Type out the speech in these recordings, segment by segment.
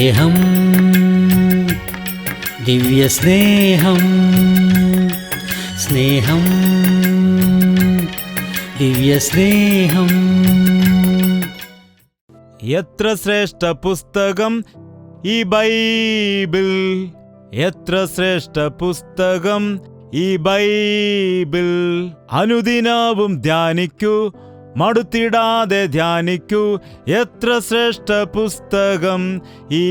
സ്നേഹം, ദിവ്യസ്നേഹം, സ്നേഹം, ദിവ്യസ്നേഹം. എത്ര ശ്രേഷ്ഠ പുസ്തകം ഈ ബൈബിൾ, എത്ര ശ്രേഷ്ഠ പുസ്തകം ഈ ബൈബിൾ. അനുദിനവും ധ്യാനിക്കൂ, മടുത്തിടാതെ ധ്യാനിക്കൂ. എത്ര ശ്രേഷ്ഠ പുസ്തകം ഈ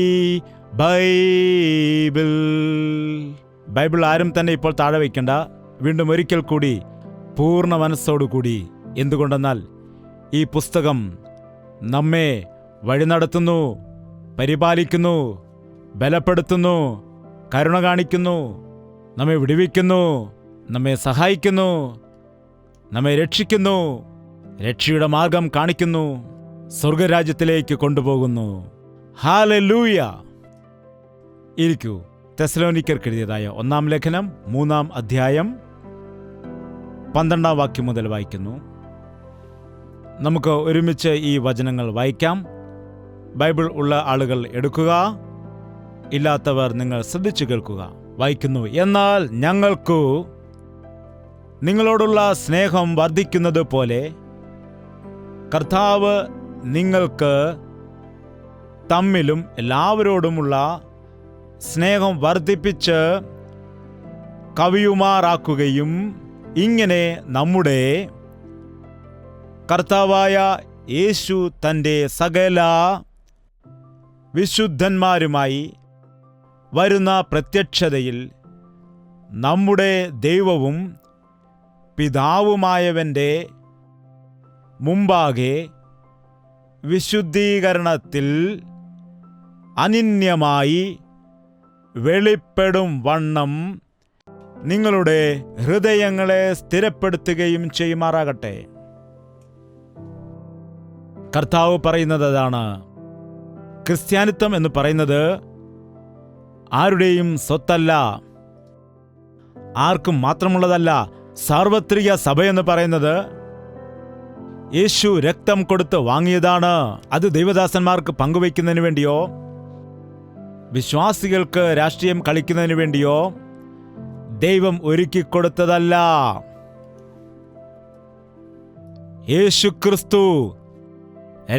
ബൈബിൾ. ബൈബിൾ ആരും തന്നെ ഇപ്പോൾ താഴെ വയ്ക്കണ്ട. വീണ്ടും ഒരിക്കൽ കൂടി പൂർണ്ണ മനസ്സോടുകൂടി. എന്തുകൊണ്ടെന്നാൽ ഈ പുസ്തകം നമ്മെ വഴി നടത്തുന്നു, പരിപാലിക്കുന്നു, ബലപ്പെടുത്തുന്നു, കരുണ കാണിക്കുന്നു, നമ്മെ വിടുവിക്കുന്നു, നമ്മെ സഹായിക്കുന്നു, നമ്മെ രക്ഷിക്കുന്നു, രക്ഷയുടെ മാർഗം കാണിക്കുന്നു, സ്വർഗരാജ്യത്തിലേക്ക് കൊണ്ടുപോകുന്നു. ഹല്ലേലൂയ. ഇരിക്കൂ. തെസ്സലോനിക്കർക്ക് എഴുതിയതായ 1 ലേഖനം 3 അധ്യായം 12 വാക്യം മുതൽ വായിക്കുന്നു. നമുക്ക് ഒരുമിച്ച് ഈ വചനങ്ങൾ വായിക്കാം. ബൈബിൾ ഉള്ള ആളുകൾ എടുക്കുക, ഇല്ലാത്തവർ നിങ്ങൾ ശ്രദ്ധിച്ചു കേൾക്കുക. വായിക്കുന്നു. എന്നാൽ ഞങ്ങൾക്കു നിങ്ങളോടുള്ള സ്നേഹം വർദ്ധിക്കുന്നത് പോലെ കർത്താവ് നിങ്ങൾക്ക് തമ്മിലും എല്ലാവരോടുമുള്ള സ്നേഹം വർദ്ധിപ്പിച്ച് കവിയുമാറാക്കുകയും ഇങ്ങനെ നമ്മുടെ കർത്താവായ യേശു തൻ്റെ സകല വിശുദ്ധന്മാരുമായി വരുന്ന പ്രത്യക്ഷതയിൽ നമ്മുടെ ദൈവവും പിതാവുമായവൻ്റെ മുമ്പാകെ വിശുദ്ധീകരണത്തിൽ അനന്യമായി വെളിപ്പെടും വണ്ണം നിങ്ങളുടെ ഹൃദയങ്ങളെ സ്ഥിരപ്പെടുത്തുകയും ചെയ്യുമാറാകട്ടെ. കർത്താവ് പറയുന്നത് അതാണ്. ക്രിസ്ത്യാനിത്വം എന്ന് പറയുന്നത് ആരുടെയും സ്വത്തല്ല, ആർക്കും മാത്രമുള്ളതല്ല. സാർവത്രിക സഭയെന്ന് പറയുന്നത് യേശു രക്തം കൊടുത്ത് വാങ്ങിയതാണ്. അത് ദൈവദാസന്മാർക്ക് പങ്കുവയ്ക്കുന്നതിന് വേണ്ടിയോ വിശ്വാസികൾക്ക് രാഷ്ട്രീയം കളിക്കുന്നതിന് വേണ്ടിയോ ദൈവം ഒരുക്കിക്കൊടുത്തതല്ല. യേശു ക്രിസ്തു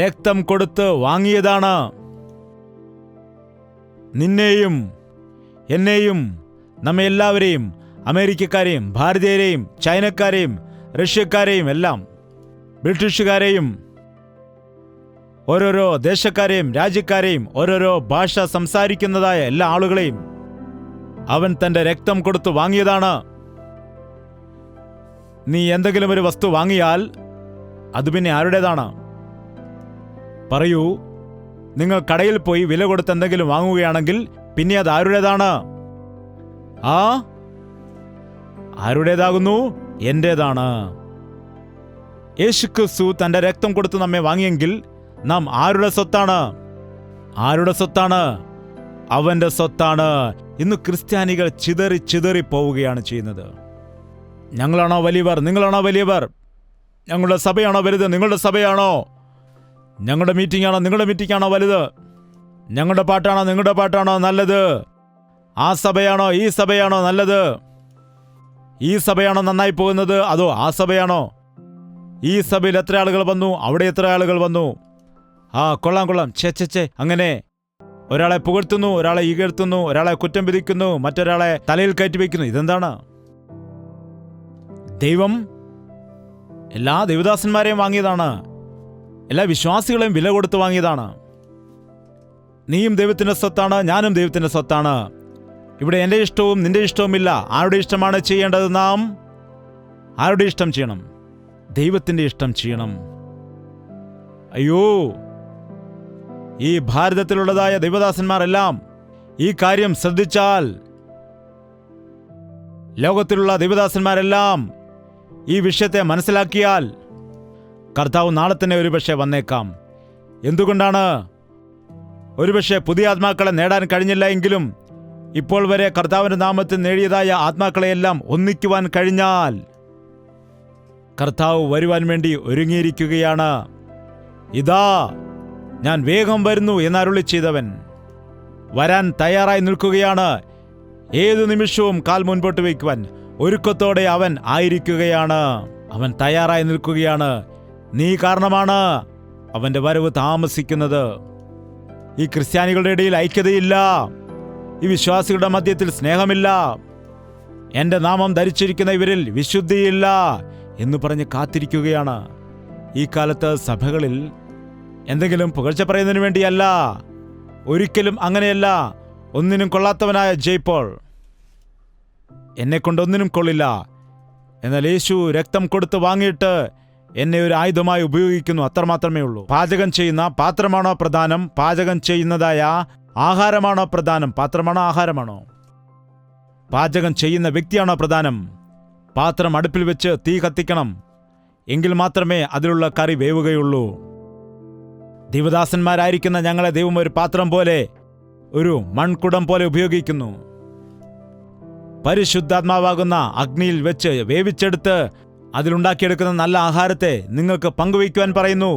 രക്തം കൊടുത്ത് വാങ്ങിയതാണ്. നിന്നെയും എന്നെയും നമ്മെ എല്ലാവരെയും, അമേരിക്കക്കാരെയും ഭാരതീയരെയും ചൈനക്കാരെയും റഷ്യക്കാരെയും എല്ലാം, ബ്രിട്ടീഷുകാരെയും ഓരോരോ ദേശക്കാരെയും രാജ്യക്കാരെയും ഓരോരോ ഭാഷ സംസാരിക്കുന്നതായ എല്ലാ ആളുകളെയും അവൻ തൻ്റെ രക്തം കൊടുത്ത് വാങ്ങിയതാണ്. നീ എന്തെങ്കിലും ഒരു വസ്തു വാങ്ങിയാൽ അത് പിന്നെ ആരുടേതാണ്? പറയൂ. നിങ്ങൾ കടയിൽ പോയി വില കൊടുത്ത് എന്തെങ്കിലും വാങ്ങുകയാണെങ്കിൽ പിന്നെ അത് ആരുടേതാണ്? ആരുടേതാകുന്നു? എന്റേതാണ്. യേശുക്രിസ്തു തന്റെ രക്തം കൊടുത്ത് നമ്മെ വാങ്ങിയെങ്കിൽ നാം ആരുടെ സ്വത്താണ്? ആരുടെ സ്വത്താണ്? അവന്റെ സ്വത്താണ്. ഇന്ന് ക്രിസ്ത്യാനികൾ ചിതറി പോവുകയാണ് ചെയ്യുന്നത്. ഞങ്ങളാണോ വലിയവർ? നിങ്ങളാണോ വലിയവർ? ഞങ്ങളുടെ സഭയാണോ വലുത്? നിങ്ങളുടെ സഭയാണോ? ഞങ്ങളുടെ മീറ്റിംഗ് ആണോ? നിങ്ങളുടെ മീറ്റിംഗ് ആണോ വലുത്? ഞങ്ങളുടെ പാട്ടാണോ? നിങ്ങളുടെ പാട്ടാണോ നല്ലത്? ആ സഭയാണോ? ഈ സഭയാണോ നല്ലത്? ഈ സഭയാണോ നന്നായി പോകുന്നത്? അതോ ആ സഭയാണോ? ഈ സഭയിൽ എത്ര ആളുകൾ വന്നു? അവിടെ എത്ര ആളുകൾ വന്നു? കൊള്ളാം. ഛേ. അങ്ങനെ ഒരാളെ പുകഴ്ത്തുന്നു, ഒരാളെ ഇകഴ്ത്തുന്നു, ഒരാളെ കുറ്റം വിധിക്കുന്നു, മറ്റൊരാളെ തലയിൽ കയറ്റി വയ്ക്കുന്നു. ഇതെന്താണ്? ദൈവം എല്ലാ ദൈവദാസന്മാരെയും വാങ്ങിയതാണ്. എല്ലാ വിശ്വാസികളെയും വില കൊടുത്ത് വാങ്ങിയതാണ്. നീയും ദൈവത്തിന്റെ സ്വത്താണ്, ഞാനും ദൈവത്തിന്റെ സ്വത്താണ്. ഇവിടെ എൻ്റെ ഇഷ്ടവും നിന്റെ ഇഷ്ടവുമില്ല. ആരുടെ ഇഷ്ടമാണ് ചെയ്യേണ്ടത്? നാം ആരുടെ ഇഷ്ടം ചെയ്യണം? ദൈവത്തിന്റെ ഇഷ്ടം ചെയ്യണം. അയ്യോ, ഈ ഭാരതത്തിലുള്ളതായ ദൈവദാസന്മാരെല്ലാം ഈ കാര്യം ശ്രദ്ധിച്ചാൽ, ലോകത്തിലുള്ള ദൈവദാസന്മാരെല്ലാം ഈ വിഷയത്തെ മനസ്സിലാക്കിയാൽ, കർത്താവ് നാളെ തന്നെ ഒരുപക്ഷെ വന്നേക്കാം. എന്തുകൊണ്ടാണ്? ഒരുപക്ഷെ പുതിയ ആത്മാക്കളെ നേടാൻ കഴിഞ്ഞില്ല എങ്കിലും ഇപ്പോൾ വരെ കർത്താവിന്റെ നാമത്തിൽ നേടിയതായ ആത്മാക്കളെയെല്ലാം ഒന്നിക്കുവാൻ കഴിഞ്ഞാൽ കർത്താവ് വരുവാൻ വേണ്ടി ഒരുങ്ങിയിരിക്കുകയാണ്. ഇതാ ഞാൻ വേഗം വരുന്നു എന്നരുളി ചെയ്തവൻ. വരാൻ തയ്യാറായി നിൽക്കുകയാണ്. ഏതു നിമിഷവും കാൽ മുൻപോട്ട് വയ്ക്കുവാൻ ഒരുക്കത്തോടെ അവൻ ആയിരിക്കുകയാണ്. അവൻ തയ്യാറായി നിൽക്കുകയാണ്. നീ കാരണമാണ് അവന്റെ വരവ് താമസിക്കുന്നത്. ഈ ക്രിസ്ത്യാനികളുടെ ഇടയിൽ ഐക്യതയില്ല. ഈ വിശ്വാസികളുടെ മധ്യത്തിൽ സ്നേഹമില്ല. എന്റെ നാമം ധരിച്ചിരിക്കുന്ന ഇവരിൽ വിശുദ്ധിയില്ല എന്ന് പറഞ്ഞ് കാത്തിരിക്കുകയാണ്. ഈ കാലത്ത് സഭകളിൽ എന്തെങ്കിലും പുകഴ്ച പറയുന്നതിന് വേണ്ടിയല്ല, ഒരിക്കലും അങ്ങനെയല്ല. ഒന്നിനും കൊള്ളാത്തവനായ ജയ്പോൾ, എന്നെക്കൊണ്ടൊന്നിനും കൊള്ളില്ല, എന്നാൽ യേശു രക്തം കൊടുത്ത് വാങ്ങിയിട്ട് എന്നെ ഒരു ആയുധമായി ഉപയോഗിക്കുന്നു, അത്രമാത്രമേ ഉള്ളൂ. പാചകം ചെയ്യുന്ന പാത്രമാണോ പ്രധാനം? പാചകം ചെയ്യുന്നതായ ആഹാരമാണോ പ്രധാനം? പാത്രമാണോ ആഹാരമാണോ? പാചകം ചെയ്യുന്ന വ്യക്തിയാണോ പ്രധാനം? പാത്രം അടുപ്പിൽ വെച്ച് തീ കത്തിക്കണം, എങ്കിൽ മാത്രമേ അതിലുള്ള കറി വേവുകയുള്ളൂ. ദൈവദാസന്മാരായിരിക്കുന്ന ഞങ്ങളെ ദൈവം ഒരു പാത്രം പോലെ, ഒരു മൺകുടം പോലെ ഉപയോഗിക്കുന്നു. പരിശുദ്ധാത്മാവാകുന്ന അഗ്നിയിൽ വെച്ച് വേവിച്ചെടുത്ത് അതിലുണ്ടാക്കിയെടുക്കുന്ന നല്ല ആഹാരത്തെ നിങ്ങൾക്ക് പങ്കുവയ്ക്കുവാൻ പറയുന്നു.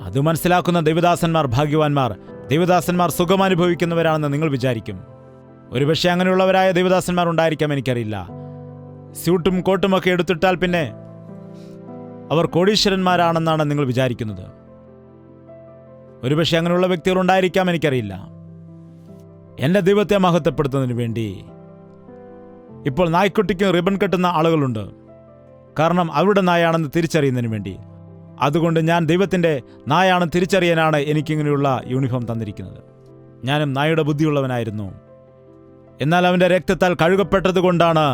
അത് മനസ്സിലാക്കുന്ന ദൈവദാസന്മാർ ഭാഗ്യവാന്മാർ. ദൈവദാസന്മാർ സുഖമനുഭവിക്കുന്നവരാണെന്ന് നിങ്ങൾ വിചാരിക്കും. ഒരുപക്ഷെ അങ്ങനെയുള്ളവരായ ദൈവദാസന്മാർ ഉണ്ടായിരിക്കാം, എനിക്കറിയില്ല. സ്യൂട്ടും കോട്ടുമൊക്കെ എടുത്തിട്ടാൽ പിന്നെ അവർ കോടീശ്വരന്മാരാണെന്നാണ് നിങ്ങൾ വിചാരിക്കുന്നത്. ഒരുപക്ഷെ അങ്ങനെയുള്ള വ്യക്തികൾ ഉണ്ടായിരിക്കാം, എനിക്കറിയില്ല. എൻ്റെ ദൈവത്തെ മഹത്വപ്പെടുത്തുന്നതിന് വേണ്ടി ഇപ്പോൾ നായ്ക്കുട്ടിക്ക് റിബൺ കെട്ടുന്ന ആളുകളുണ്ട്, കാരണം അവരുടെ നായാണെന്ന് തിരിച്ചറിയുന്നതിന് വേണ്ടി. അതുകൊണ്ട് ഞാൻ ദൈവത്തിൻ്റെ നായാണെന്ന് തിരിച്ചറിയാനാണ് എനിക്കിങ്ങനെയുള്ള യൂണിഫോം തന്നിരിക്കുന്നത്. ഞാനും നായുടെ ബുദ്ധിയുള്ളവനായിരുന്നു, എന്നാൽ അവൻ്റെ രക്തത്താൽ കഴുകപ്പെട്ടത് കൊണ്ടാണ്,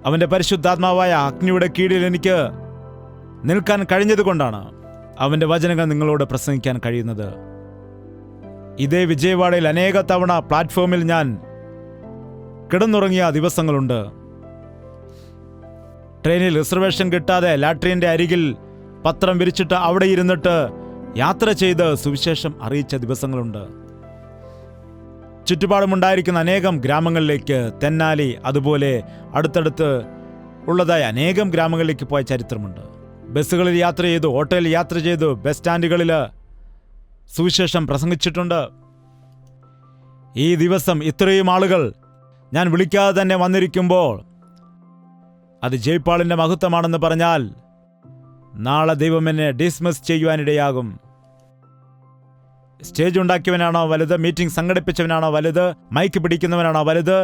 അവൻ്റെ പരിശുദ്ധാത്മാവായ അഗ്നിയുടെ കീഴിൽ എനിക്ക് നിൽക്കാൻ കഴിഞ്ഞതുകൊണ്ടാണ് അവൻ്റെ വചനങ്ങൾ നിങ്ങളോട് പ്രസംഗിക്കാൻ കഴിയുന്നത്. ഇതേ വിജയവാഡയിൽ അനേക തവണ പ്ലാറ്റ്ഫോമിൽ ഞാൻ കിടന്നുറങ്ങിയ ദിവസങ്ങളുണ്ട്. ട്രെയിനിൽ റിസർവേഷൻ കിട്ടാതെ ലാട്രിൻ്റെ അരികിൽ പത്രം വിരിച്ചിട്ട് അവിടെ ഇരുന്നിട്ട് യാത്ര ചെയ്ത് സുവിശേഷം അറിയിച്ച ദിവസങ്ങളുണ്ട്. ചുറ്റുപാടുമുണ്ടായിരിക്കുന്ന അനേകം ഗ്രാമങ്ങളിലേക്ക്, തെന്നാലി അതുപോലെ അടുത്തടുത്ത് ഉള്ളതായ അനേകം ഗ്രാമങ്ങളിലേക്ക് പോയ ചരിത്രമുണ്ട്. ബസ്സുകളിൽ യാത്ര ചെയ്തു, ഓട്ടോയിൽ യാത്ര ചെയ്തു, ബസ് സ്റ്റാൻഡുകളിൽ സുവിശേഷം പ്രസംഗിച്ചിട്ടുണ്ട്. ഈ ദിവസം ഇത്രയും ആളുകൾ ഞാൻ വിളിക്കാതെ തന്നെ വന്നിരിക്കുമ്പോൾ അത് ജയ്പാളിൻ്റെ മഹത്വമാണെന്ന് പറഞ്ഞാൽ നാളെ ദൈവം എന്നെ ഡിസ്മിസ് ചെയ്യുവാനിടയാകും. സ്റ്റേജ് ഉണ്ടാക്കിയവനാണോ വലുത്? മീറ്റിംഗ് സംഘടിപ്പിച്ചവനാണോ വലുത്? മൈക്ക് പിടിക്കുന്നവനാണോ വലുത്?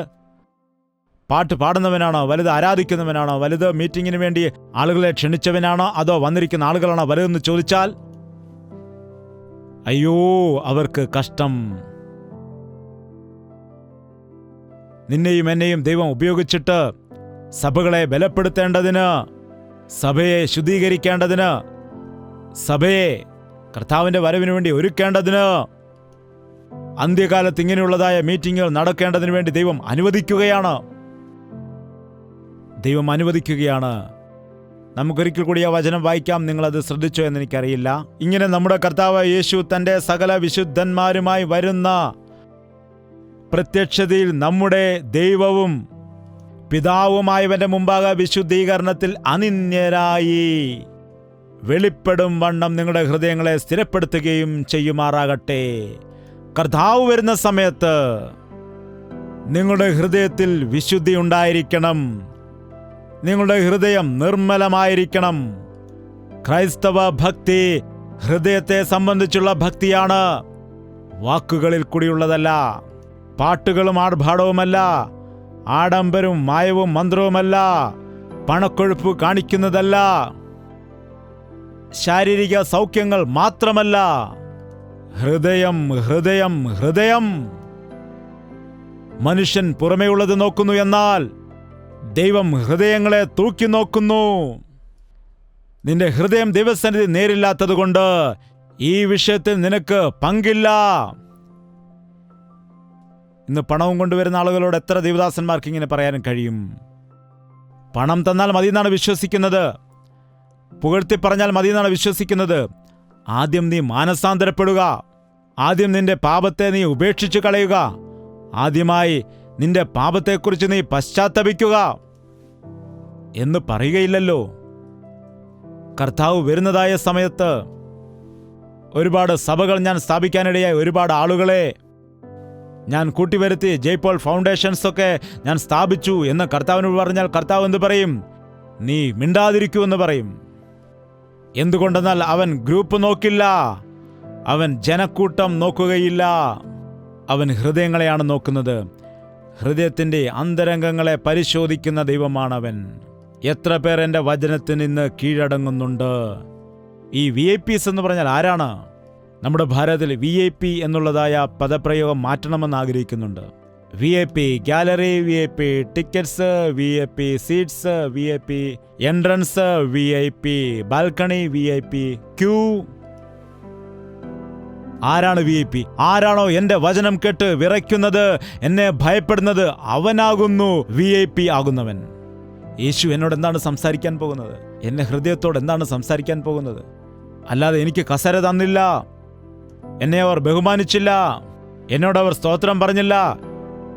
പാട്ട് പാടുന്നവനാണോ വലുത്? ആരാധിക്കുന്നവനാണോ വലുത്? മീറ്റിങ്ങിന് വേണ്ടി ആളുകളെ ക്ഷണിച്ചവനാണോ അതോ വന്നിരിക്കുന്ന ആളുകളാണോ വലുതെന്ന് ചോദിച്ചാൽ അയ്യോ, അവർക്ക് കഷ്ടം. നിന്നെയും എന്നെയും ദൈവം ഉപയോഗിച്ചിട്ട് സഭകളെ ബലപ്പെടുത്തേണ്ടതിന്, സഭയെ ശുദ്ധീകരിക്കേണ്ടതിന്, സഭയെ കർത്താവിൻ്റെ വരവിന് വേണ്ടി ഒരുക്കേണ്ടതിന്, അന്ത്യകാലത്ത് ഇങ്ങനെയുള്ളതായ മീറ്റിങ്ങുകൾ നടക്കേണ്ടതിന് വേണ്ടി ദൈവം അനുവദിക്കുകയാണ്. ദൈവം അനുവദിക്കുകയാണ്. നമുക്കൊരിക്കൽ കൂടി ആ വചനം വായിക്കാം. നിങ്ങളത് ശ്രദ്ധിച്ചോ എന്ന് എനിക്കറിയില്ല. ഇങ്ങനെ നമ്മുടെ കർത്താവ് യേശു തൻ്റെ സകല വിശുദ്ധന്മാരുമായി വരുന്ന പ്രത്യക്ഷതയിൽ നമ്മുടെ ദൈവവും പിതാവുമായവന്റെ മുമ്പാകെ വിശുദ്ധീകരണത്തിൽ അനിന്യരായി വെളിപ്പെടും വണ്ണം നിങ്ങളുടെ ഹൃദയങ്ങളെ സ്ഥിരപ്പെടുത്തുകയും ചെയ്യുമാറാകട്ടെ. കർത്താവ് വരുന്ന സമയത്ത് നിങ്ങളുടെ ഹൃദയത്തിൽ വിശുദ്ധി ഉണ്ടായിരിക്കണം. നിങ്ങളുടെ ഹൃദയം നിർമ്മലമായിരിക്കണം. ക്രൈസ്തവ ഭക്തി ഹൃദയത്തെ സംബന്ധിച്ചുള്ള ഭക്തിയാണ്, വാക്കുകളിൽ കൂടിയുള്ളതല്ല. പാട്ടുകളും ആർഭാടവുമല്ല, ആഡംബരവും മായവും മന്ത്രവുമല്ല, പണക്കൊഴുപ്പ് കാണിക്കുന്നതല്ല, ശാരീരിക സൗഖ്യങ്ങൾ മാത്രമല്ല. ഹൃദയം ഹൃദയം ഹൃദയം. മനുഷ്യൻ പുറമേയുള്ളത് നോക്കുന്നു, എന്നാൽ ദൈവം ഹൃദയങ്ങളെ തൂക്കി നോക്കുന്നു. നിന്റെ ഹൃദയം ദൈവസന്നിധി നേരില്ലാത്തതുകൊണ്ട് ഈ വിഷയത്തിൽ നിനക്ക് പങ്കില്ല. ഇന്ന് പണവും കൊണ്ടുവരുന്ന ആളുകളോട് എത്ര ദൈവദാസന്മാർക്ക് ഇങ്ങനെ പറയാനും കഴിയും? പണം തന്നാൽ മതി എന്നാണ് വിശ്വസിക്കുന്നത്, പുകഴ്ത്തി പറഞ്ഞാൽ മതി എന്നാണ് വിശ്വസിക്കുന്നത്. ആദ്യം നീ മാനസാന്തരപ്പെടുക. ആദ്യം നിന്റെ പാപത്തെ നീ ഉപേക്ഷിച്ച് കളയുക. ആദ്യമായി നിന്റെ പാപത്തെക്കുറിച്ച് നീ പശ്ചാത്തപിക്കുക എന്ന് പറയുകയില്ലല്ലോ. കർത്താവ് വരുന്നതായ സമയത്ത് ഒരുപാട് സഭകൾ ഞാൻ സ്ഥാപിക്കാനിടയായി ഒരുപാട് ആളുകളെ ഞാൻ കൂട്ടിവരുത്തി ജയ്പോൾ ഫൗണ്ടേഷൻസ് ഒക്കെ ഞാൻ സ്ഥാപിച്ചു എന്ന് കർത്താവിനോട് പറഞ്ഞാൽ കർത്താവ് എന്ത് പറയും? നീ മിണ്ടാതിരിക്കൂ എന്ന് പറയും. എന്തുകൊണ്ടെന്നാൽ അവൻ ഗ്രൂപ്പ് നോക്കില്ല, അവൻ ജനക്കൂട്ടം നോക്കുകയില്ല, അവൻ ഹൃദയങ്ങളെയാണ് നോക്കുന്നത്. ഹൃദയത്തിൻ്റെ അന്തരംഗങ്ങളെ പരിശോധിക്കുന്ന ദൈവമാണവൻ. എത്ര പേർ എൻ്റെ വചനത്തിന് ഇന്ന് കീഴടങ്ങുന്നുണ്ട്? ഈ VIPs എന്ന് പറഞ്ഞാൽ ആരാണ്? നമ്മുടെ ഭാരതത്തിൽ VIP എന്നുള്ളതായ പദപ്രയോഗം മാറ്റണമെന്ന് ആഗ്രഹിക്കുന്നുണ്ട്. VIP gallery, VIP tickets, VIP seats, VIP entrance, VIP balcony, VIP queue. ആരാണ് VIP? ആരാണോ എൻ്റെ വചനം കേട്ട് വിറയ്ക്കുന്നത്, എന്നെ ഭയപ്പെടുന്നത്, അവനാകുന്നു VIP ആകുന്നവൻ. യേശു എന്നോട് എന്താണ് സംസാരിക്കാൻ പോകുന്നത്? എന്നെ ഹൃദയത്തോട് എന്താണ് സംസാരിക്കാൻ പോകുന്നത്? അല്ലാതെ എനിക്ക് കസര തന്നില്ല, എന്നെ അവർ ബഹുമാനിച്ചില്ല, എന്നോടവർ സ്തോത്രം പറഞ്ഞില്ല,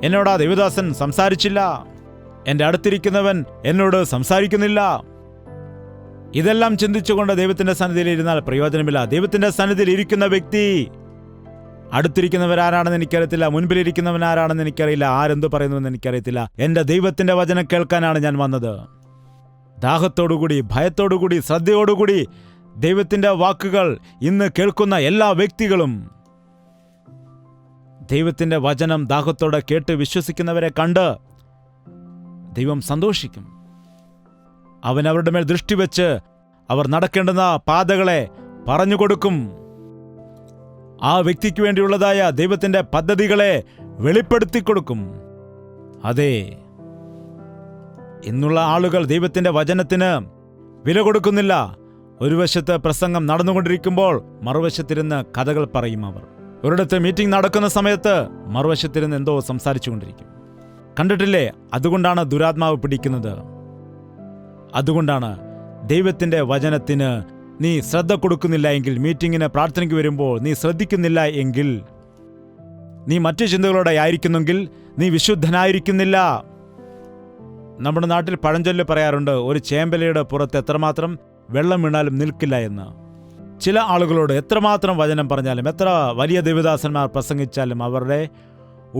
എന്നോട് ആ ദേവദാസൻ സംസാരിച്ചില്ല, എൻ്റെ അടുത്തിരിക്കുന്നവൻ എന്നോട് സംസാരിക്കുന്നില്ല. ഇതെല്ലാം ചിന്തിച്ചുകൊണ്ട് ദൈവത്തിൻ്റെ സന്നിധിയിൽ ഇരുന്നാൽ പ്രയോജനമില്ല. ദൈവത്തിൻ്റെ സന്നിധിയിൽ ഇരിക്കുന്ന വ്യക്തി, അടുത്തിരിക്കുന്നവരാരാണെന്ന് എനിക്കറിയത്തില്ല, മുൻപിലിരിക്കുന്നവൻ ആരാണെന്ന് എനിക്കറിയില്ല, ആരെന്ത് പറയുന്നുവെന്ന് എനിക്കറിയത്തില്ല. എൻ്റെ ദൈവത്തിൻ്റെ വചനം കേൾക്കാനാണ് ഞാൻ വന്നത്. ദാഹത്തോടുകൂടി, ഭയത്തോടുകൂടി, ശ്രദ്ധയോടുകൂടി ദൈവത്തിൻ്റെ വാക്കുകൾ ഇന്ന് കേൾക്കുന്ന എല്ലാ വ്യക്തികളും ദൈവത്തിൻ്റെ വചനം ദാഹത്തോടെ കേട്ട് വിശ്വസിക്കുന്നവരെ കണ്ട് ദൈവം സന്തോഷിക്കും. അവൻ അവരുടെ മേൽ ദൃഷ്ടി വെച്ച് അവർ നടക്കേണ്ടുന്ന പാതകളെ പറഞ്ഞുകൊടുക്കും. ആ വ്യക്തിക്ക് വേണ്ടിയുള്ളതായ ദൈവത്തിൻ്റെ പദ്ധതികളെ വെളിപ്പെടുത്തി കൊടുക്കും. അതെ, ഇന്നുള്ള ആളുകൾ ദൈവത്തിൻ്റെ വചനത്തിന് വില കൊടുക്കുന്നില്ല. ഒരു വശത്ത് പ്രസംഗം നടന്നുകൊണ്ടിരിക്കുമ്പോൾ മറുവശത്തിരുന്ന് കഥകൾ പറയും. അവർ ഒരിടത്ത് മീറ്റിംഗ് നടക്കുന്ന സമയത്ത് മറുവശത്തിരുന്ന് എന്തോ സംസാരിച്ചു കൊണ്ടിരിക്കും. കണ്ടിട്ടില്ലേ? അതുകൊണ്ടാണ് ദുരാത്മാവ് പിടിക്കുന്നത്. അതുകൊണ്ടാണ് ദൈവത്തിൻ്റെ വചനത്തിന് നീ ശ്രദ്ധ കൊടുക്കുന്നില്ല എങ്കിൽ, മീറ്റിങ്ങിന് പ്രാർത്ഥനയ്ക്ക് വരുമ്പോൾ നീ ശ്രദ്ധിക്കുന്നില്ല എങ്കിൽ, നീ മറ്റു ചിന്തകളോടെ ആയിരിക്കുന്നെങ്കിൽ നീ വിശുദ്ധനായിരിക്കുന്നില്ല. നമ്മുടെ നാട്ടിൽ പഴഞ്ചൊല്ല് പറയാറുണ്ട്, ഒരു ചേമ്പലയുടെ പുറത്ത് എത്രമാത്രം വെള്ളം വീണാലും നിൽക്കില്ല എന്ന്. ചില ആളുകളോട് എത്രമാത്രം വചനം പറഞ്ഞാലും, എത്ര വലിയ ദേവദാസന്മാർ പ്രസംഗിച്ചാലും അവരുടെ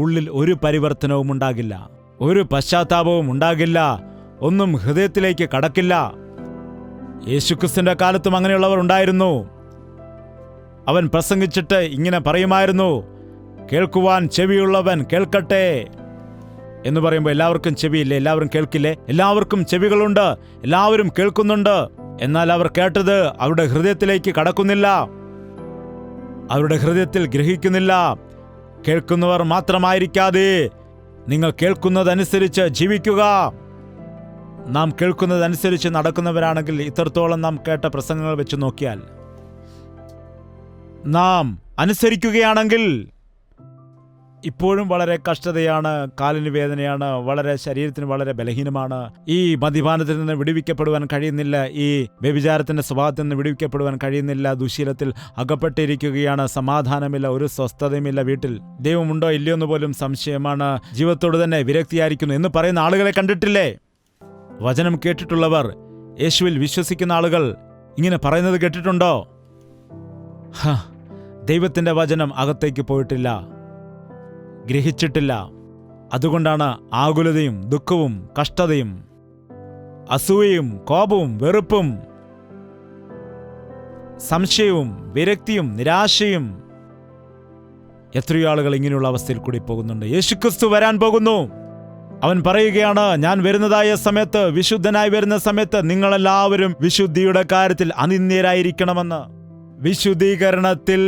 ഉള്ളിൽ ഒരു പരിവർത്തനവും ഉണ്ടാകില്ല, ഒരു പശ്ചാത്താപവും ഉണ്ടാകില്ല, ഒന്നും ഹൃദയത്തിലേക്ക് കടക്കില്ല. യേശുക്രിസ്തുവിന്റെ കാലത്തും അങ്ങനെയുള്ളവർ ഉണ്ടായിരുന്നു. അവൻ പ്രസംഗിച്ചിട്ട് ഇങ്ങനെ പറയുമായിരുന്നു, കേൾക്കുവാൻ ചെവിയുള്ളവൻ കേൾക്കട്ടെ എന്ന് പറയുമ്പോൾ എല്ലാവർക്കും ചെവിയില്ലേ? എല്ലാവരും കേൾക്കില്ലേ? എല്ലാവർക്കും ചെവികളുണ്ട്, എല്ലാവരും കേൾക്കുന്നുണ്ട്. എന്നാൽ അവർ കേട്ടത് അവരുടെ ഹൃദയത്തിലേക്ക് കടക്കുന്നില്ല, അവരുടെ ഹൃദയത്തിൽ ഗ്രഹിക്കുന്നില്ല. കേൾക്കുന്നവർ മാത്രമായിരിക്കാതെ നിങ്ങൾ കേൾക്കുന്നതനുസരിച്ച് ജീവിക്കുക. നാം കേൾക്കുന്നതനുസരിച്ച് നടക്കുന്നവരാണെങ്കിൽ, ഇത്രത്തോളം നാം കേട്ട പ്രസംഗങ്ങൾ വെച്ച് നോക്കിയാൽ, നാം അനുസരിക്കുകയാണെങ്കിൽ, ഇപ്പോഴും വളരെ കഷ്ടതയാണ്, കാലിന് വേദനയാണ്, വളരെ ശരീരത്തിന് വളരെ ബലഹീനമാണ്. ഈ മദ്യപാനത്തിൽ നിന്ന് വിടുവിക്കപ്പെടുവാൻ കഴിയുന്നില്ല, ഈ വ്യഭിചാരത്തിന്റെ സ്വഭാവത്തിൽ നിന്ന് വിടുവിക്കപ്പെടുവാൻ കഴിയുന്നില്ല, ദുശീലത്തിൽ അകപ്പെട്ടിരിക്കുകയാണ്, സമാധാനമില്ല, ഒരു സ്വസ്ഥതയുമില്ല, വീട്ടിൽ ദൈവമുണ്ടോ ഇല്ലയോ എന്ന് പോലും സംശയമാണ്, ജീവിതത്തോട് തന്നെ വിരക്തിയായിരിക്കുന്നു എന്ന് പറയുന്ന ആളുകളെ കണ്ടിട്ടില്ലേ? വചനം കേട്ടിട്ടുള്ളവർ, യേശുവിൽ വിശ്വസിക്കുന്ന ആളുകൾ ഇങ്ങനെ പറയുന്നത് കേട്ടിട്ടുണ്ടോ? ദൈവത്തിൻ്റെ വചനം അകത്തേക്ക് പോയിട്ടില്ല, ഗ്രഹിച്ചിട്ടില്ല. അതുകൊണ്ടാണ് ആകുലതയും ദുഃഖവും കഷ്ടതയും അസൂയയും കോപവും വെറുപ്പും സംശയവും വിരക്തിയും നിരാശയും. എത്രയോ ആളുകൾ ഇങ്ങനെയുള്ള അവസ്ഥയിൽ കൂടി പോകുന്നുണ്ട്. യേശുക്രിസ്തു വരാൻ പോകുന്നു. അവൻ പറയുകയാണ്, ഞാൻ വരുന്നതായ സമയത്ത്, വിശുദ്ധനായി വരുന്ന സമയത്ത് നിങ്ങളെല്ലാവരും വിശുദ്ധിയുടെ കാര്യത്തിൽ അനിന്ദ്യരായിരിക്കണമെന്ന്. വിശുദ്ധീകരണത്തിൽ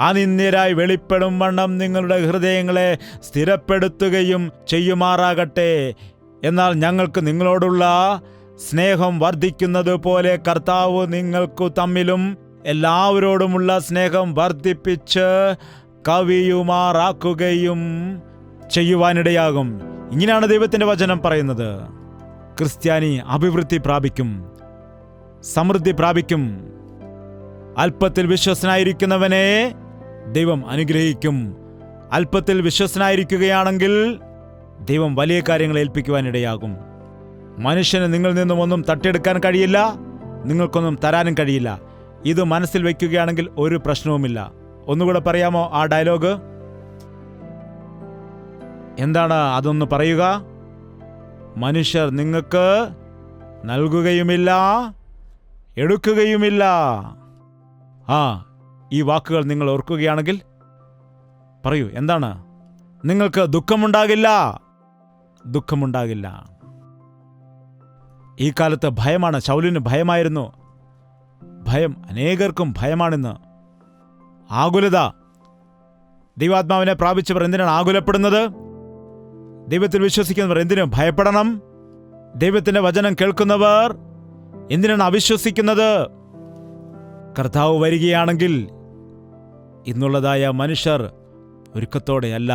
അനിന്ദ്യരായി വെളിപ്പെടും വണ്ണം നിങ്ങളുടെ ഹൃദയങ്ങളെ സ്ഥിരപ്പെടുത്തുകയും ചെയ്യുമാറാകട്ടെ. എന്നാൽ ഞങ്ങൾക്ക് നിങ്ങളോടുള്ള സ്നേഹം വർദ്ധിക്കുന്നത് പോലെ കർത്താവ് നിങ്ങൾക്കു തമ്മിലും എല്ലാവരോടുമുള്ള സ്നേഹം വർദ്ധിപ്പിച്ച് കവിയുമാറാക്കുകയും ചെയ്യുവാനിടയാകും. ഇങ്ങനെയാണ് ദൈവത്തിൻ്റെ വചനം പറയുന്നത്. ക്രിസ്ത്യാനി അഭിവൃദ്ധി പ്രാപിക്കും, സമൃദ്ധി പ്രാപിക്കും. അല്പത്തിൽ വിശ്വസ്തനായിരിക്കുന്നവനെ ദൈവം അനുഗ്രഹിക്കും. അല്പത്തിൽ വിശ്വസ്തനായിരിക്കുകയാണെങ്കിൽ ദൈവം വലിയ കാര്യങ്ങൾ ഏൽപ്പിക്കുവാനിടയാകും. മനുഷ്യന് നിങ്ങളിൽ നിന്നും ഒന്നും തട്ടിയെടുക്കാൻ കഴിയില്ല, നിങ്ങൾക്കൊന്നും തരാനും കഴിയില്ല. ഇത് മനസ്സിൽ വയ്ക്കുകയാണെങ്കിൽ ഒരു പ്രശ്നവുമില്ല. ഒന്നുകൂടെ പറയാമോ ആ ഡയലോഗ്? എന്താണ് അതൊന്ന് പറയുക? മനുഷ്യർ നിങ്ങൾക്ക് നൽകുകയുമില്ല, എടുക്കുകയുമില്ല. ഈ വാക്കുകൾ നിങ്ങൾ ഓർക്കുകയാണെങ്കിൽ പറയൂ, എന്താണ്? നിങ്ങൾക്ക് ദുഃഖമുണ്ടാകില്ല. ഈ കാലത്ത് ഭയമാണ്. ശൗലിന് ഭയമായിരുന്നു. ഭയം അനേകർക്കും ഭയമാണിന്ന്. ആകുലത. ദൈവാത്മാവിനെ പ്രാപിച്ചവർ എന്തിനാണ് ആകുലപ്പെടുന്നത്? ദൈവത്തിൽ വിശ്വസിക്കുന്നവർ എന്തിനു ഭയപ്പെടണം? ദൈവത്തിന്റെ വചനം കേൾക്കുന്നവർ എന്തിനാണ് അവിശ്വസിക്കുന്നത്? കർത്താവ് വരികയാണെങ്കിൽ ഇന്നുള്ളതായ മനുഷ്യർ ഒരുക്കത്തോടെയല്ല.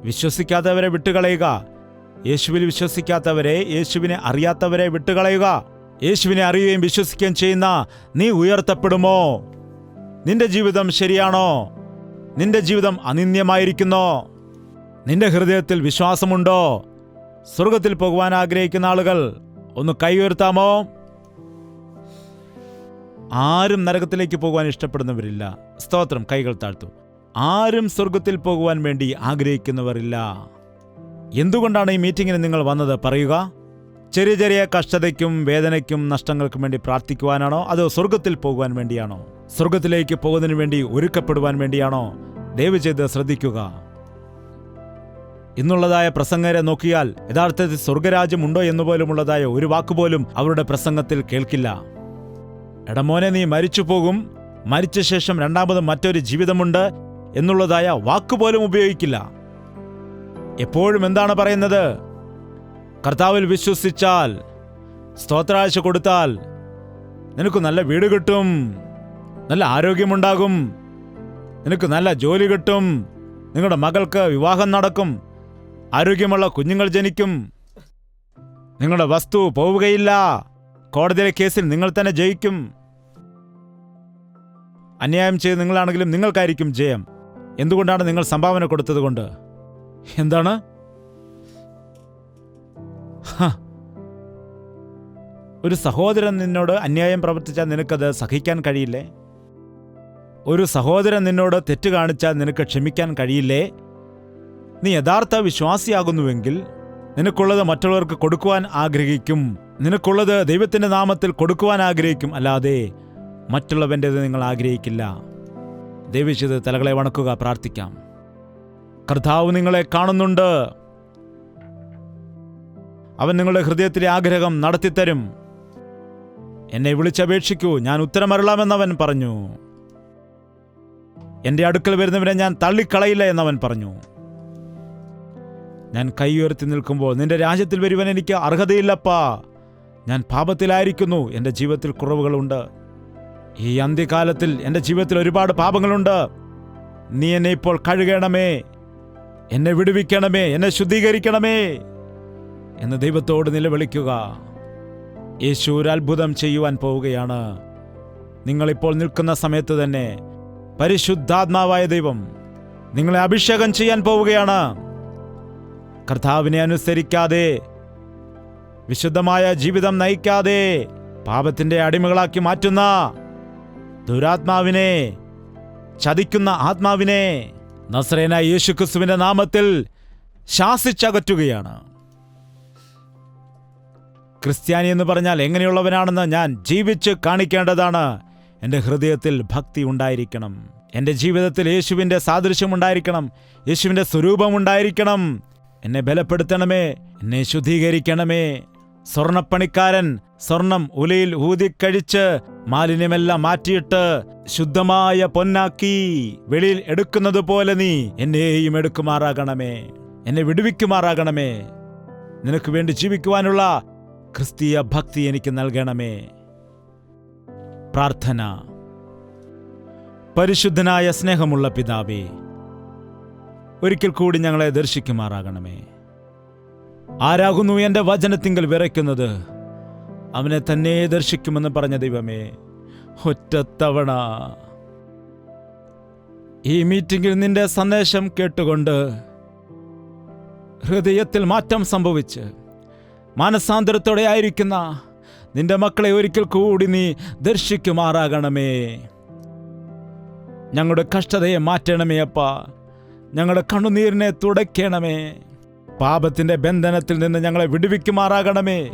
വിശ്വസിക്കാത്തവരെ വിട്ടുകളയുക. യേശുവിൽ വിശ്വസിക്കാത്തവരെ, യേശുവിനെ അറിയാത്തവരെ വിട്ടുകളയുക. യേശുവിനെ അറിയുകയും വിശ്വസിക്കുകയും ചെയ്യുന്ന നീ ഉയർത്തപ്പെടുമോ? നിന്റെ ജീവിതം ശരിയാണോ? നിന്റെ ജീവിതം അനിന്യമായിരിക്കുന്നോ? നിന്റെ ഹൃദയത്തിൽ വിശ്വാസമുണ്ടോ? സ്വർഗത്തിൽ പോകുവാൻ ആഗ്രഹിക്കുന്ന ആളുകൾ ഒന്ന് കൈ ഉയർത്താമോ? ആരും നരകത്തിലേക്ക് പോകുവാൻ ഇഷ്ടപ്പെടുന്നവരില്ല. സ്തോത്രം. കൈകൾ താഴ്ത്തു. ആരും സ്വർഗത്തിൽ പോകുവാൻ വേണ്ടി ആഗ്രഹിക്കുന്നവരില്ല. എന്തുകൊണ്ടാണ് ഈ മീറ്റിങ്ങിന് നിങ്ങൾ വന്നത്? പറയുക. ചെറിയ ചെറിയ കഷ്ടതയ്ക്കും വേദനയ്ക്കും നഷ്ടങ്ങൾക്കും വേണ്ടി പ്രാർത്ഥിക്കുവാനാണോ? അതോ സ്വർഗത്തിൽ പോകുവാൻ വേണ്ടിയാണോ? സ്വർഗത്തിലേക്ക് പോകുന്നതിന് വേണ്ടി ഒരുക്കപ്പെടുവാൻ വേണ്ടിയാണോ? ദയവ് ചെയ്ത് ശ്രദ്ധിക്കുക. ഇന്നുള്ളതായ പ്രസംഗരെ നോക്കിയാൽ യഥാർത്ഥത്തിൽ സ്വർഗരാജ്യം ഉണ്ടോ എന്നുപോലുമുള്ളതായ ഒരു വാക്കുപോലും അവരുടെ പ്രസംഗത്തിൽ കേൾക്കില്ല. എടമോനെ, നീ മരിച്ചു പോകും, മരിച്ച ശേഷം രണ്ടാമത് മറ്റൊരു ജീവിതമുണ്ട് എന്നുള്ളതായ വാക്കുപോലും ഉപയോഗിക്കില്ല. എപ്പോഴും എന്താണ് പറയുന്നത്? കർത്താവിൽ വിശ്വസിച്ചാൽ, സ്തോത്രാഴ്ച കൊടുത്താൽ നിനക്ക് നല്ല വീട് കിട്ടും, നല്ല ആരോഗ്യമുണ്ടാകും, നിനക്ക് നല്ല ജോലി കിട്ടും, നിങ്ങളുടെ മകൾക്ക് വിവാഹം നടക്കും, ആരോഗ്യമുള്ള കുഞ്ഞുങ്ങൾ ജനിക്കും, നിങ്ങളുടെ വസ്തു പോവുകയില്ല, കോടതിയിലെ കേസിൽ നിങ്ങൾ തന്നെ ജയിക്കും. അന്യായം ചെയ്ത് നിങ്ങളാണെങ്കിലും നിങ്ങൾക്കായിരിക്കും ജയം. എന്തുകൊണ്ടാണ്? നിങ്ങൾ സംഭാവന കൊടുത്തതുകൊണ്ട്. എന്താണ്? ഒരു സഹോദരൻ നിന്നോട് അന്യായം പ്രവർത്തിച്ചാൽ നിനക്കത് സഹിക്കാൻ കഴിയില്ലേ? ഒരു സഹോദരൻ നിന്നോട് തെറ്റ് കാണിച്ചാൽ നിനക്ക് ക്ഷമിക്കാൻ കഴിയില്ലേ? നീ യഥാർത്ഥ വിശ്വാസിയാകുന്നുവെങ്കിൽ നിനക്കുള്ളത് മറ്റുള്ളവർക്ക് കൊടുക്കുവാൻ ആഗ്രഹിക്കും. നിനക്കുള്ളത് ദൈവത്തിന്റെ നാമത്തിൽ കൊടുക്കുവാൻ ആഗ്രഹിക്കും, അല്ലാതെ മറ്റുള്ളവൻ്റേത് നിങ്ങൾ ആഗ്രഹിക്കില്ല. ദൈവചിത തലകളെ വണക്കുക, പ്രാർത്ഥിക്കാം. കർത്താവ് നിങ്ങളെ കാണുന്നുണ്ട്. അവൻ നിങ്ങളുടെ ഹൃദയത്തിലെ ആഗ്രഹം നടത്തിത്തരും. എന്നെ വിളിച്ചപേക്ഷിക്കൂ, ഞാൻ ഉത്തരമരുളാമെന്നവൻ പറഞ്ഞു. എന്റെ അടുക്കൽ വരുന്നവനെ ഞാൻ തള്ളിക്കളയില്ല എന്നവൻ പറഞ്ഞു. ഞാൻ കൈ ഉയർത്തി നിൽക്കുമ്പോൾ നിന്റെ രാജ്യത്തിൽ വരുവാൻ എനിക്ക് അർഹതയില്ലപ്പാ. ഞാൻ പാപത്തിലായിരിക്കുന്നു, എൻ്റെ ജീവിതത്തിൽ കുറവുകളുണ്ട്. ഈ അന്ത്യകാലത്തിൽ എൻ്റെ ജീവിതത്തിൽ ഒരുപാട് പാപങ്ങളുണ്ട്. നീ എന്നെ ഇപ്പോൾ കഴുകണമേ, എന്നെ വിടുവിക്കണമേ, എന്നെ ശുദ്ധീകരിക്കണമേ എന്ന് ദൈവത്തോട് നിലവിളിക്കുക. യേശു ഒരു അത്ഭുതം ചെയ്യുവാൻ പോവുകയാണ്. നിങ്ങളിപ്പോൾ നിൽക്കുന്ന സമയത്ത് തന്നെ പരിശുദ്ധാത്മാവായ ദൈവം നിങ്ങളെ അഭിഷേകം ചെയ്യാൻ പോവുകയാണ്. കർത്താവിനെ അനുസരിക്കാതെ, വിശുദ്ധമായ ജീവിതം നയിക്കാതെ പാപത്തിന്റെ അടിമകളാക്കി മാറ്റുന്ന ദുരാത്മാവിനെ, ചതിക്കുന്ന ആത്മാവിനെ നസറേനായ യേശുക്രിസ്തുവിന്റെ നാമത്തിൽ ശാസിച്ചകറ്റുകയാണ്. ക്രിസ്ത്യാനി എന്ന് പറഞ്ഞാൽ എങ്ങനെയുള്ളവനാണെന്ന് ഞാൻ ജീവിച്ച് കാണിക്കേണ്ടതാണ്. എൻ്റെ ഹൃദയത്തിൽ ഭക്തി ഉണ്ടായിരിക്കണം. എൻ്റെ ജീവിതത്തിൽ യേശുവിൻ്റെ സാദൃശ്യം ഉണ്ടായിരിക്കണം. യേശുവിൻ്റെ സ്വരൂപം ഉണ്ടായിരിക്കണം. എന്നെ ബലപ്പെടുത്തണമേ, എന്നെ ശുദ്ധീകരിക്കണമേ. സ്വർണ്ണപ്പണിക്കാരൻ സ്വർണം ഉലയിൽ ഊതിക്കഴിച്ച് മാലിന്യമെല്ലാം മാറ്റിയിട്ട് ശുദ്ധമായ പൊന്നാക്കി വെളിയിൽ എടുക്കുന്നത് പോലെ നീ എന്നെയും എടുക്കുമാറാകണമേ, എന്നെ വിടുവിക്കുമാറാകണമേ. നിനക്ക് വേണ്ടി ജീവിക്കുവാനുള്ള ക്രിസ്തീയ ഭക്തി എനിക്ക് നൽകണമേ. പ്രാർത്ഥന. പരിശുദ്ധനായ സ്നേഹമുള്ള പിതാവേ, ഒരിക്കൽ കൂടി ഞങ്ങളെ ദർശിക്കുമാറാകണമേ. ആരാകുന്നു എൻ്റെ വചനത്തിങ്കൽ വിറയ്ക്കുന്നത്? അവനെ തന്നെ ദർശിക്കുമെന്ന് പറഞ്ഞ ദൈവമേ, ഒറ്റത്തവണ ഈ മീറ്റിംഗിൽ നിന്റെ സന്ദേശം കേട്ടുകൊണ്ട് ഹൃദയത്തിൽ മാറ്റം സംഭവിച്ച് മാനസാന്തരത്തോടെ ആയിരിക്കുന്ന നിന്റെ മക്കളെ ഒരിക്കൽ കൂടി നീ ദർശിക്കുമാറാകണമേ. ഞങ്ങളുടെ കഷ്ടതയെ മാറ്റണമേ അപ്പാ. ഞങ്ങളുടെ കണ്ണുനീരിനെ തുടയ്ക്കണമേ. പാപത്തിന്റെ ബന്ധനത്തിൽ നിന്ന് ഞങ്ങളെ വിടുവിക്കുമാറാകണമേ.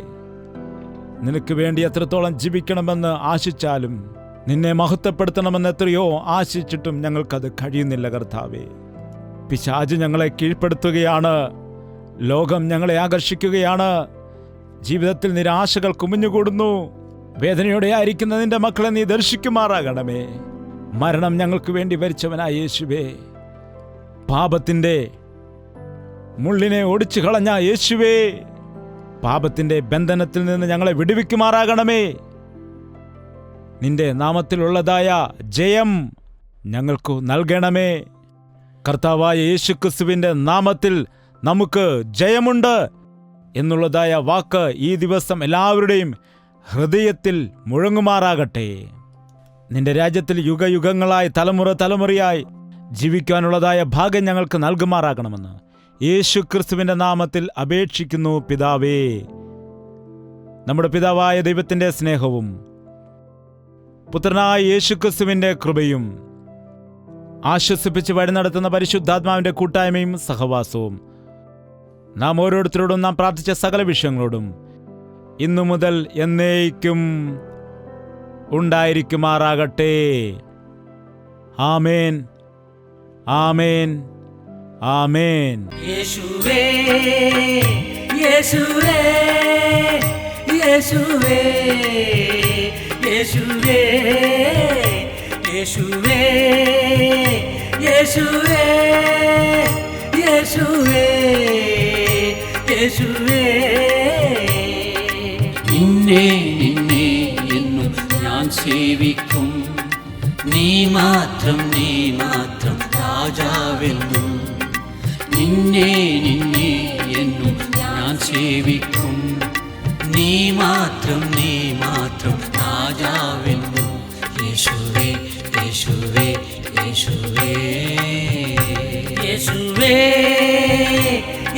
നിനക്ക് വേണ്ടി എത്രത്തോളം ജീവിക്കണമെന്ന് ആശിച്ചാലും നിന്നെ മഹത്വപ്പെടുത്തണമെന്ന് എത്രയോ ആശിച്ചിട്ടും ഞങ്ങൾക്കത് കഴിയുന്നില്ല കർത്താവേ. പിശാച് ഞങ്ങളെ കീഴ്പ്പെടുത്തുകയാണ്. ലോകം ഞങ്ങളെ ആകർഷിക്കുകയാണ്. ജീവിതത്തിൽ നിരാശകൾ കുമിഞ്ഞുകൂടുന്നു. വേദനയോടെ ആയിരിക്കുന്ന നിന്റെ മക്കളെ നീ ദർശിക്കുമാറാകണമേ. മരണം ഞങ്ങൾക്ക് വേണ്ടി വരിച്ചവനായ യേശുവേ, പാപത്തിന്റെ മുള്ളിനെ ഒടിച്ചു കളഞ്ഞ യേശുവേ, പാപത്തിന്റെ ബന്ധനത്തിൽ നിന്ന് ഞങ്ങളെ വിടുവിക്കുമാറാകണമേ. നിന്റെ നാമത്തിലുള്ളതായ ജയം ഞങ്ങൾക്ക് നൽകണമേ. കർത്താവായ യേശുക്രിസ്തുവിന്റെ നാമത്തിൽ നമുക്ക് ജയമുണ്ട് എന്നുള്ളതായ വാക്ക് ഈ ദിവസം എല്ലാവരുടെയും ഹൃദയത്തിൽ മുഴങ്ങുമാറാകട്ടെ. നിന്റെ രാജ്യത്തിൽ യുഗയുഗങ്ങളായി തലമുറയായി ജീവിക്കാനുള്ളതായ ഭാഗ്യം ഞങ്ങൾക്ക് നൽകുമാറാകണമെന്ന് യേശുക്രിസ്തുവിന്റെ നാമത്തിൽ അപേക്ഷിക്കുന്നു പിതാവേ. നമ്മുടെ പിതാവായ ദൈവത്തിന്റെ സ്നേഹവും പുത്രനായ യേശുക്രിസ്തുവിന്റെ കൃപയും ആശ്വസിപ്പിച്ച് വഴി നടത്തുന്ന പരിശുദ്ധാത്മാവിന്റെ കൂട്ടായ്മയും സഹവാസവും നാം ഓരോരുത്തരോടും നാം പ്രാർത്ഥിച്ച സകല വിഷയങ്ങളോടും ഇന്നു മുതൽ എന്നേക്കും ഉണ്ടായിരിക്കുമാറാകട്ടെ. ആമേൻ, ആമേൻ, ആമേൻ. യേശുവേ, യേശുവേ, യേശുവേ, യേശുവേ, യേശുവേ, യേശുവേ, യേശുവേ, യേശുവേ. നിന്നെ നിന്നെ എന്നും ഞാൻ സേവിക്കും. നീ മാത്രം രാജാവെന്നും. നിന്നെ നിന്നെ എന്നും ഞാൻ സേവിക്കും. നീ മാത്രം രാജാവെന്നും. യേശുവേ, യേശുവേ, യേശുവേ, യേശുവേ,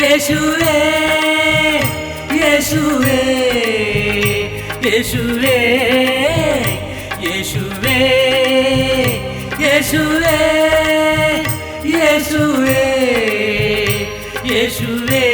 യേശുവേ, യേശുവേ, യേശുവേ, യേശുവേ, യേശുവേ, യേശുവേ, യേശുവേ.